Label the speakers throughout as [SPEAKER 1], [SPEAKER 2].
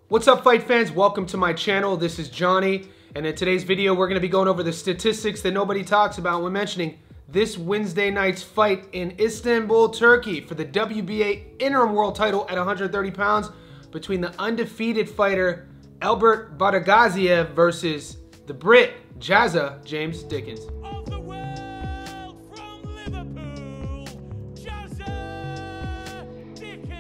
[SPEAKER 1] What's up, fight fans? Welcome to my channel. This is Johnny, and in today's video we're going to be going over the statistics that nobody talks about when mentioning this Wednesday night's fight in Istanbul, Turkey for the WBA interim world title at 130 pounds between the undefeated fighter Albert Batyrgaziev versus the Brit Jazza Dickens.
[SPEAKER 2] Of the world from Liverpool, Jazza Dickens.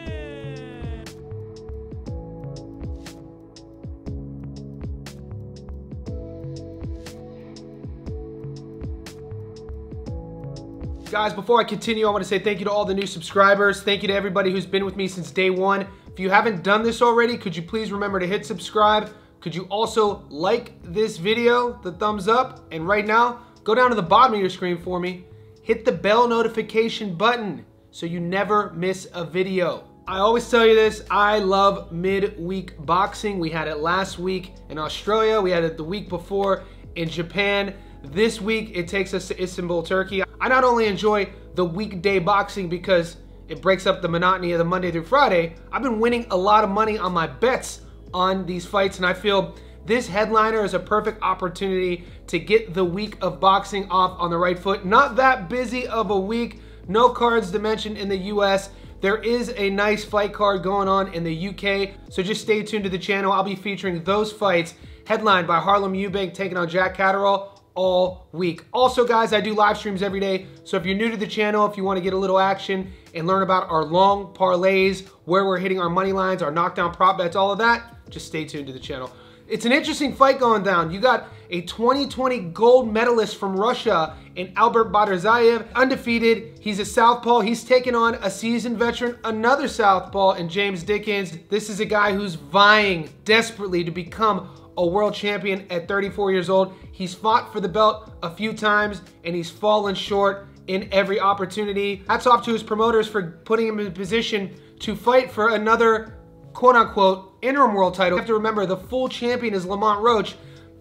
[SPEAKER 1] Guys, before I continue, I want to say thank you to all the new subscribers. Thank you to everybody who's been with me since day one. If you haven't done this already, could you please remember to hit subscribe? Could you also like this video, the thumbs up? And right now, go down to the bottom of your screen for me. Hit the bell notification button so you never miss a video. I always tell you this, I love midweek boxing. We had it last week in Australia. We had it the week before in Japan. This week, it takes us to Istanbul, Turkey. I not only enjoy the weekday boxing because it breaks up the monotony of the Monday through Friday, I've been winning a lot of money on my bets on these fights, and I feel this headliner is a perfect opportunity to get the week of boxing off on the right foot. Not that busy of a week, no cards to mention in the US. There is a nice fight card going on in the UK, so just stay tuned to the channel. I'll be featuring those fights headlined by Harlem Eubank taking on Jack Catterall all week. Also, guys, I do live streams every day, so if you're new to the channel, if you want to get a little action and learn about our long parlays, where we're hitting our money lines, our knockdown prop bets, all of that, just stay tuned to the channel. It's an interesting fight going down. You got a 2020 gold medalist from Russia in Albert Batyrgaziev, undefeated. He's a southpaw. He's taken on a seasoned veteran, another southpaw in Jazza Dickens. This is a guy who's vying desperately to become a world champion at 34 years old. He's fought for the belt a few times and he's fallen short in every opportunity. Hats off to his promoters for putting him in a position to fight for another quote-unquote interim world title. You have to remember the full champion is Lamont Roach,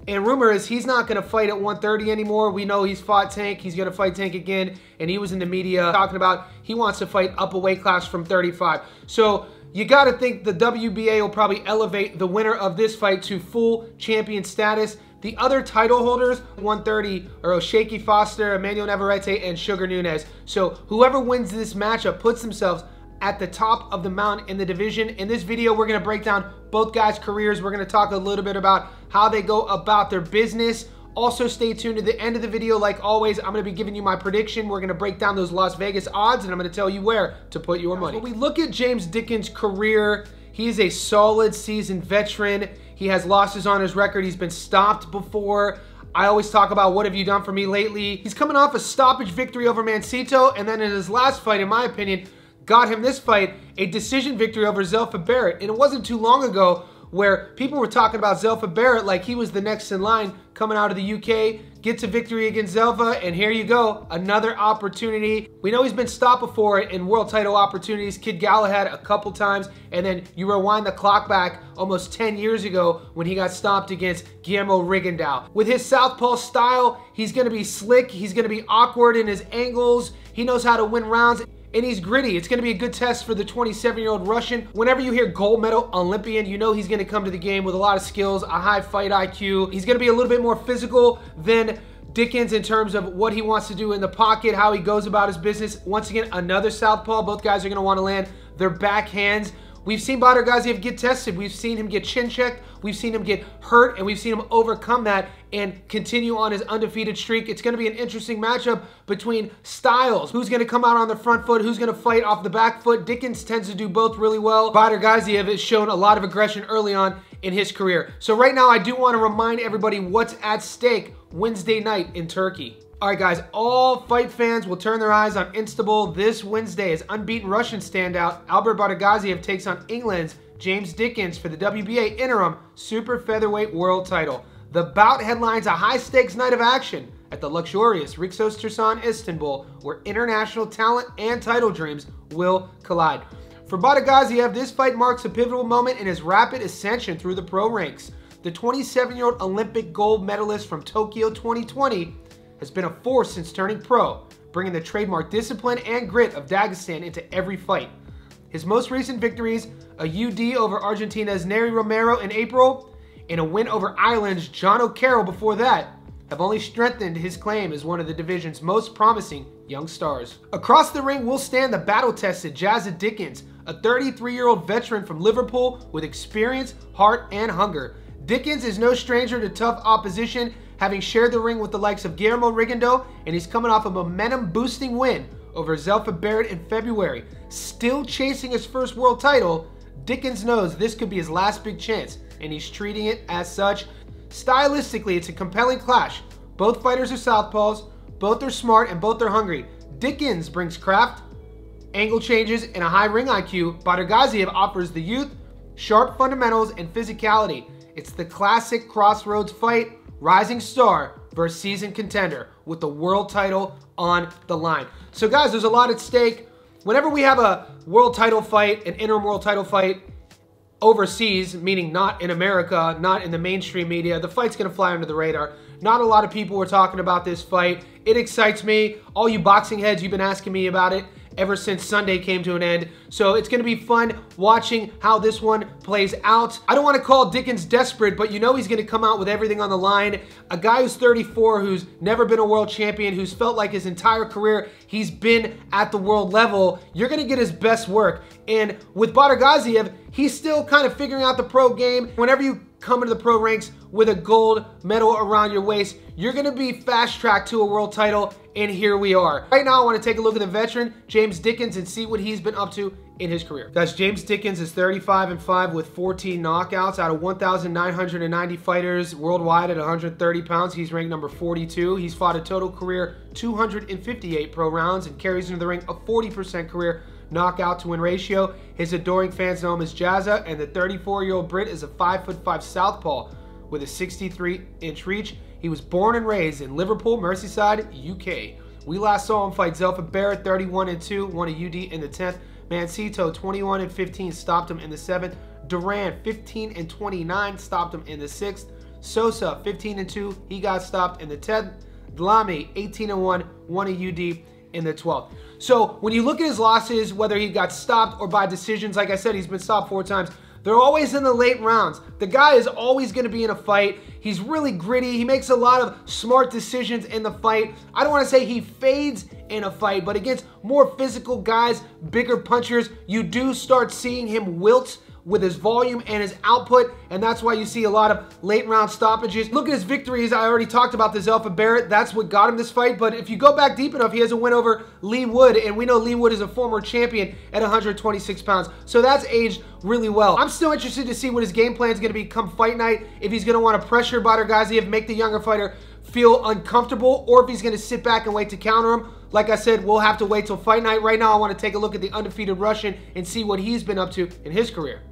[SPEAKER 1] and rumor is he's not going to fight at 130 anymore. We know he's fought Tank. He's going to fight Tank again, and he was in the media talking about he wants to fight up a weight class from 35. So you got to think the WBA will probably elevate the winner of this fight to full champion status. The other title holders, 130, are O'Shaquie Foster, Emmanuel Navarrete, and Sugar Nunes. So whoever wins this matchup puts themselves at the top of the mountain in the division. In this video, we're going to break down both guys' careers. We're going to talk a little bit about how they go about their business. Also, stay tuned to the end of the video. Like always, I'm going to be giving you my prediction. We're going to break down those Las Vegas odds, and I'm going to tell you where to put your money. When we look at Jazza Dickens' career, he is a solid seasoned veteran. He has losses on his record. He's been stopped before. I always talk about what have you done for me lately. He's coming off a stoppage victory over Mancito, and then in his last fight, in my opinion, got him this fight, a decision victory over Zelfa Barrett. And it wasn't too long ago where people were talking about Zelfa Barrett like he was the next in line coming out of the UK, gets a victory against Zelfa, and here you go, another opportunity. We know he's been stopped before in world title opportunities, Kid Galahad a couple times, and then you rewind the clock back almost 10 years ago when he got stopped against Guillermo Rigondeaux. With his southpaw style, he's gonna be slick, he's gonna be awkward in his angles, he knows how to win rounds, and he's gritty. It's going to be a good test for the 27-year-old Russian. Whenever you hear gold medal Olympian, you know he's going to come to the game with a lot of skills, a high fight IQ. He's going to be a little bit more physical than Dickens in terms of what he wants to do in the pocket, how he goes about his business. Once again, another southpaw. Both guys are going to want to land their backhands. We've seen Batyrgaziev get tested. We've seen him get chin checked. We've seen him get hurt, and we've seen him overcome that and continue on his undefeated streak. It's going to be an interesting matchup between styles. Who's going to come out on the front foot? Who's going to fight off the back foot? Dickens tends to do both really well. Batyrgaziev has shown a lot of aggression early on in his career. So right now, I do want to remind everybody what's at stake Wednesday night in Turkey. All right, guys, all fight fans will turn their eyes on Istanbul this Wednesday as unbeaten Russian standout Albert Batyrgaziev takes on England's Jazza Dickens for the WBA interim super featherweight world title. The bout headlines a high-stakes night of action at the luxurious Rixos Tursan, Istanbul, where international talent and title dreams will collide. For Batyrgaziev, this fight marks a pivotal moment in his rapid ascension through the pro ranks. The 27-year-old Olympic gold medalist from Tokyo 2020 has been a force since turning pro, bringing the trademark discipline and grit of Dagestan into every fight. His most recent victories, a UD over Argentina's Nery Romero in April, and a win over Ireland's John O'Carroll before that, have only strengthened his claim as one of the division's most promising young stars. Across the ring will stand the battle-tested Jazza Dickens, a 33-year-old veteran from Liverpool with experience, heart, and hunger. Dickens is no stranger to tough opposition, having shared the ring with the likes of Guillermo Rigondeaux, and he's coming off a momentum-boosting win over Zelfa Barrett in February. Still chasing his first world title, Dickens knows this could be his last big chance, and he's treating it as such. Stylistically, it's a compelling clash. Both fighters are southpaws, both are smart, and both are hungry. Dickens brings craft, angle changes, and a high ring IQ. Batyrgaziev offers the youth, sharp fundamentals, and physicality. It's the classic crossroads fight, rising star versus seasoned contender with the world title on the line. So guys, there's a lot at stake. Whenever we have a world title fight, an interim world title fight overseas, meaning not in America, not in the mainstream media, the fight's gonna fly under the radar. Not a lot of people were talking about this fight. It excites me. All you boxing heads, you've been asking me about it ever since Sunday came to an end. So it's gonna be fun watching how this one plays out. I don't wanna call Dickens desperate, but you know he's gonna come out with everything on the line. A guy who's 34, who's never been a world champion, who's felt like his entire career he's been at the world level, you're gonna get his best work. And with Batyrgaziev, he's still kind of figuring out the pro game. Whenever you come into the pro ranks with a gold medal around your waist, you're gonna be fast-tracked to a world title, and here we are. Right now, I wanna take a look at the veteran, James Dickens, and see what he's been up to in his career. Guys, James Dickens is 35-5 with 14 knockouts out of 1,990 fighters worldwide at 130 pounds. He's ranked number 42. He's fought a total career 258 pro rounds and carries into the ring a 40% career knockout to win ratio. His adoring fans know him as Jazza, and the 34-year-old Brit is a 5'5" southpaw with a 63-inch reach. He was born and raised in Liverpool, Merseyside, UK. We last saw him fight Zelfa Barrett 31-2, won a UD in the 10th. Mancito 21-15, stopped him in the 7th. Duran 15-29, stopped him in the 6th. Sosa 15-2, he got stopped in the 10th. Dlami 18-1, won a UD in the 12th. So when you look at his losses, whether he got stopped or by decisions, like I said, he's been stopped 4 times. They're always in the late rounds. The guy is always going to be in a fight. He's really gritty. He makes a lot of smart decisions in the fight. I don't want to say he fades in a fight, but against more physical guys, bigger punchers, you do start seeing him wilt with his volume and his output, and that's why you see a lot of late round stoppages. Look at his victories. I already talked about this Zelfa Barrett. That's what got him this fight, but if you go back deep enough, he has a win over Lee Wood, and we know Lee Wood is a former champion at 126 pounds, so that's aged really well. I'm still interested to see what his game plan is going to be come fight night, if he's going to want to pressure Batyrgaziev, make the younger fighter feel uncomfortable, or if he's going to sit back and wait to counter him. Like I said, we'll have to wait till fight night. Right now, I want to take a look at the undefeated Russian and see what he's been up to in his career.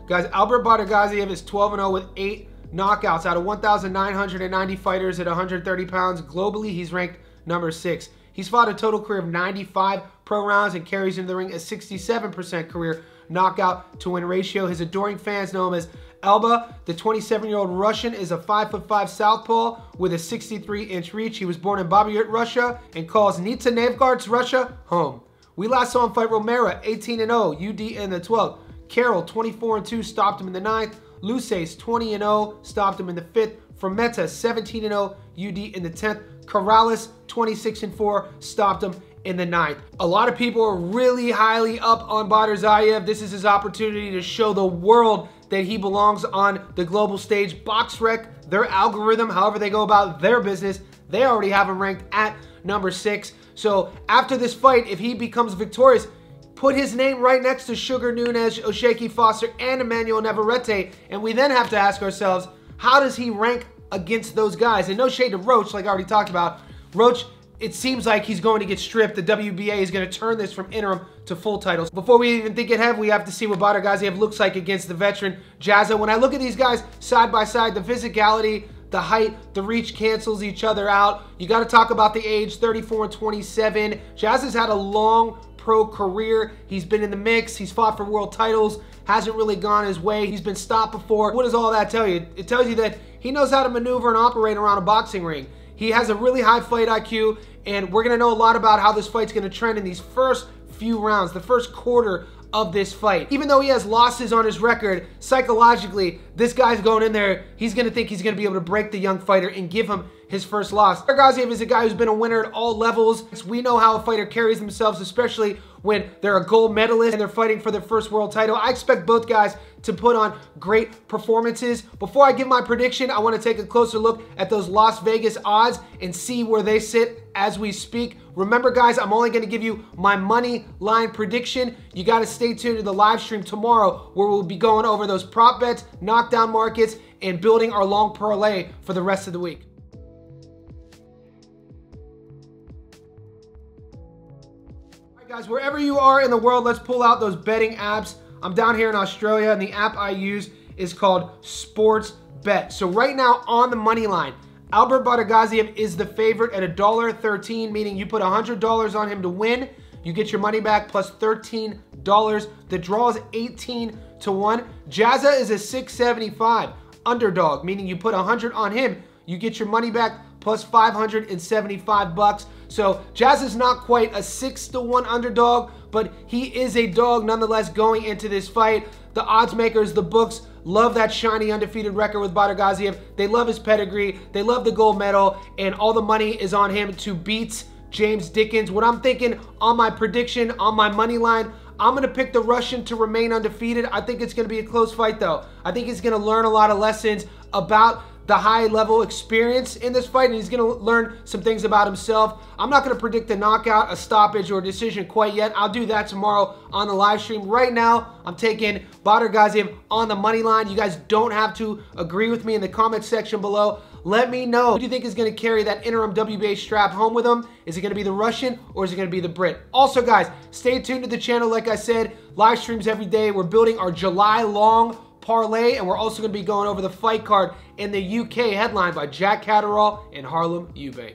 [SPEAKER 1] Guys, Albert Batyrgaziev is 12-0 with 8 knockouts out of 1,990 fighters at 130 pounds. Globally, he's ranked number 6. He's fought a total career of 95 pro rounds and carries into the ring a 67% career knockout to win ratio. His adoring fans know him as Alba. The 27-year-old Russian is a 5'5" southpaw with a 63-inch reach. He was born in Babyurt, Russia, and calls Nizhny Novgorod's Russia home. We last saw him fight Romero, 18-0, UD in the 12th. Carroll, 24-2, stopped him in the 9th. Luces, 20-0, stopped him in the 5th. Fermetta, 17-0, UD in the 10th. Corrales, 26-4, stopped him in the 9th. A lot of people are really highly up on Batyrgaziev. This is his opportunity to show the world that he belongs on the global stage. BoxRec, their algorithm, however they go about their business, they already have him ranked at number 6. So after this fight, if he becomes victorious, put his name right next to Sugar Nunes, Osheki Foster, and Emmanuel Navarrete, and we then have to ask ourselves, how does he rank against those guys? And no shade to Roach, like I already talked about. Roach, it seems like he's going to get stripped. The WBA is going to turn this from interim to full titles. Before we even think ahead, we have to see what Batyrgaziev looks like against the veteran Jazza. When I look at these guys side by side, the physicality, the height, the reach cancels each other out. You got to talk about the age, 34 and 27. Jazza's had a long pro career. He's been in the mix. He's fought for world titles. Hasn't really gone his way. He's been stopped before. What does all that tell you? It tells you that he knows how to maneuver and operate around a boxing ring. He has a really high fight IQ, and we're going to know a lot about how this fight's going to trend in these first few rounds, the first quarter of this fight. Even though he has losses on his record, psychologically, this guy's going in there, he's gonna think he's gonna be able to break the young fighter and give him his first loss. Batyrgaziev is a guy who's been a winner at all levels. We know how a fighter carries themselves, especially when they're a gold medalist and they're fighting for their first world title. I expect both guys to put on great performances. Before I give my prediction, I want to take a closer look at those Las Vegas odds and see where they sit as we speak. Remember, guys, I'm only going to give you my money line prediction. You got to stay tuned to the live stream tomorrow where we'll be going over those prop bets, knockdown markets, and building our long parlay for the rest of the week. Guys, wherever you are in the world, let's pull out those betting apps. I'm down here in Australia, and the app I use is called Sports Bet. So right now on the money line, Albert Batyrgaziev is the favorite at $1.13, meaning you put $100 on him to win, you get your money back plus $13. The draw is 18 to 1. Jazza is a 675 underdog, meaning you put 100 on him, you get your money back plus 575 bucks. So Jazz is not quite a 6 to 1 underdog, but he is a dog nonetheless going into this fight. The odds makers, the books, love that shiny undefeated record with Batyrgaziev. They love his pedigree. They love the gold medal, and all the money is on him to beat James Dickens. What I'm thinking on my prediction, on my money line, I'm going to pick the Russian to remain undefeated. I think it's going to be a close fight, though. I think he's going to learn a lot of lessons about the high-level experience in this fight, and he's going to learn some things about himself. I'm not going to predict a knockout, a stoppage, or a decision quite yet. I'll do that tomorrow on the live stream. Right now, I'm taking Batyrgaziev on the money line. You guys don't have to agree with me in the comment section below. Let me know, who do you think is going to carry that interim WBA strap home with him? Is it going to be the Russian, or is it going to be the Brit? Also, guys, stay tuned to the channel. Like I said, live streams every day. We're building our July-long parlay, and we're also going to be going over the fight card in the UK, headlined by Jack Catterall and Harlem Eubank.